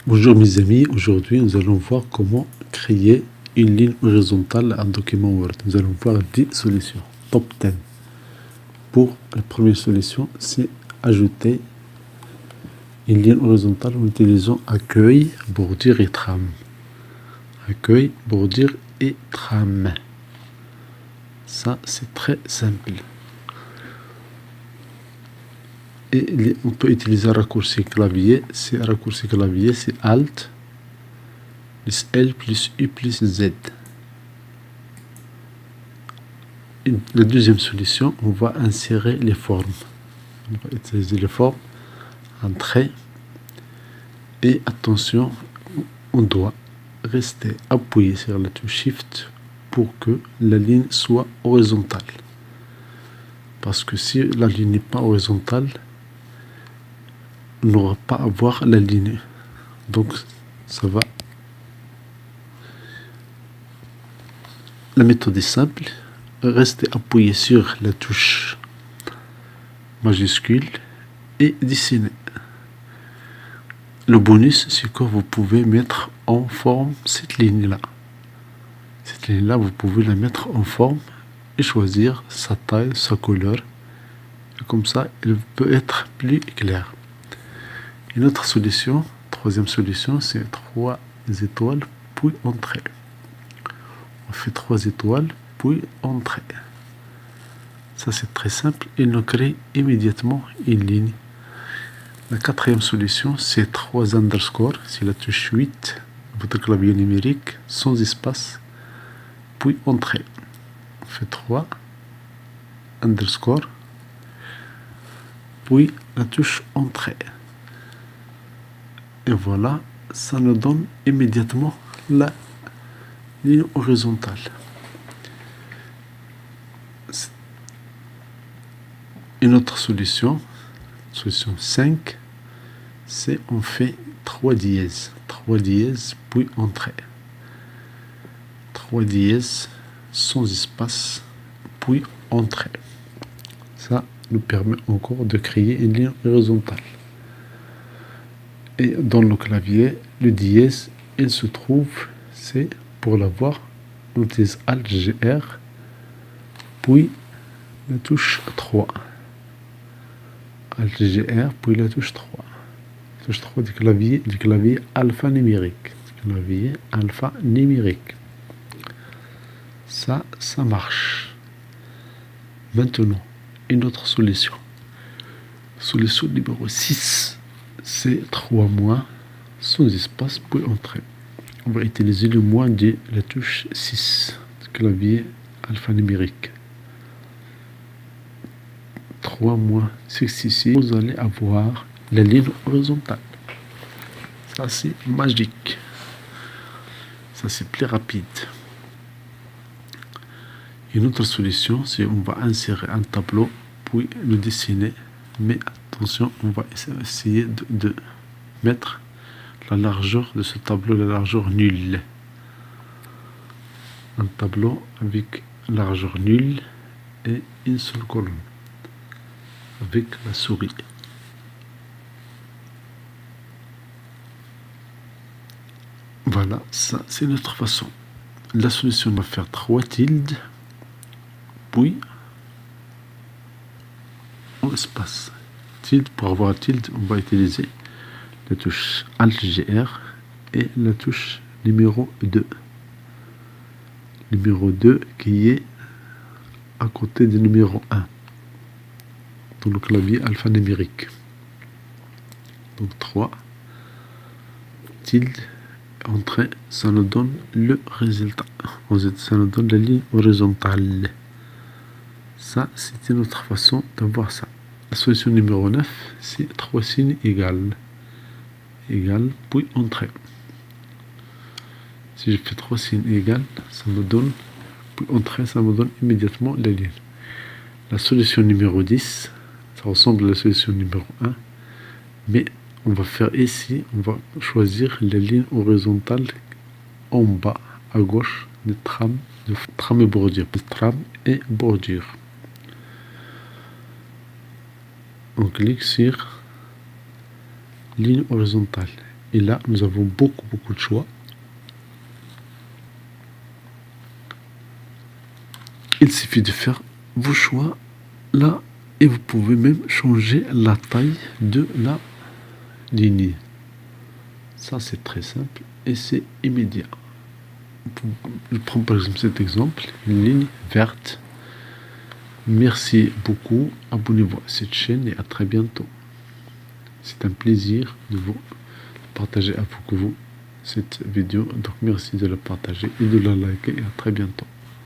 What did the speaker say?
Bonjour mes amis, aujourd'hui nous allons voir comment créer une ligne horizontale à un document Word. Nous allons voir 10 solutions, top 10. Pour la première solution, c'est ajouter une ligne horizontale en utilisant accueil, bordure et trame. Accueil, bordure et trame. Ça, c'est très simple. Et on peut utiliser un raccourci clavier. C'est un raccourci clavier, c'est Alt plus L plus U plus Z. La deuxième solution, on va insérer les formes. On va utiliser les formes, un trait. Et attention, on doit rester appuyé sur la touche Shift pour que la ligne soit horizontale. Parce que si la ligne n'est pas horizontale, on n'aura pas à voir la ligne. Donc, ça va. La méthode est simple. Restez appuyé sur la touche majuscule et dessiner. Le bonus, c'est que vous pouvez mettre en forme cette ligne-là. Cette ligne-là, vous pouvez la mettre en forme et choisir sa taille, sa couleur. Et comme ça, elle peut être plus claire. Une autre solution, troisième solution, c'est 3 étoiles, puis entrée. On fait 3 étoiles, puis entrée. Ça, c'est très simple. Il nous crée immédiatement une ligne. La quatrième solution, c'est 3 underscores. C'est la touche 8, votre clavier numérique, sans espace, puis entrée. On fait 3 underscores, puis la touche entrée. Et voilà, ça nous donne immédiatement la ligne horizontale. Une autre solution, solution 5, c'est on fait 3 dièses. 3 dièses, puis entrée. 3 dièses, sans espace, puis entrée. Ça nous permet encore de créer une ligne horizontale. Et dans le clavier, le dièse, il se trouve, c'est pour l'avoir, on utilise Alt-GR, puis la touche 3. Alt-GR, puis la touche 3. La touche 3 du clavier alphanumérique. Clavier alphanumérique. Ça marche. Maintenant, une autre solution. Solution numéro 6. C'est 3 mois sans espace puis entrée. On va utiliser le moins de la touche 6 du clavier alphanumérique. 3 mois 6 ici, vous allez avoir la ligne horizontale. Ça, c'est magique. Ça, c'est plus rapide. Une autre solution, c'est on va insérer un tableau puis le dessiner. Mais attention, on va essayer de mettre la largeur de ce tableau, la largeur nulle. Un tableau avec largeur nulle et une seule colonne. Avec la souris. Voilà, ça c'est notre façon. La solution va faire 3 tildes, puis en espace. Tilde, pour avoir tilde, on va utiliser la touche Alt-GR et la touche numéro 2. Numéro 2 qui est à côté du numéro 1 dans le clavier alphanumérique. Donc 3 tilde, entrée, ça nous donne le résultat. Ça nous donne la ligne horizontale. Ça, c'est une autre façon de voir ça. La solution numéro 9, c'est 3 signes égales. Égal, puis entrée. Si je fais 3 signes égales, ça me donne, puis entrée, ça me donne immédiatement la ligne. La solution numéro 10, ça ressemble à la solution numéro 1, mais on va faire ici, on va choisir la ligne horizontale en bas, à gauche, de trame et bordure. Trame et bordure. On clique sur ligne horizontale Et là, nous avons beaucoup de choix. Il suffit de faire vos choix là et vous pouvez même changer la taille de la ligne. Ça, c'est très simple et c'est immédiat. Je prends par exemple cet exemple, une ligne verte. Merci beaucoup, abonnez-vous à cette chaîne et à très bientôt. C'est un plaisir de vous partager avec vous cette vidéo. Donc merci de la partager et de la liker et à très bientôt.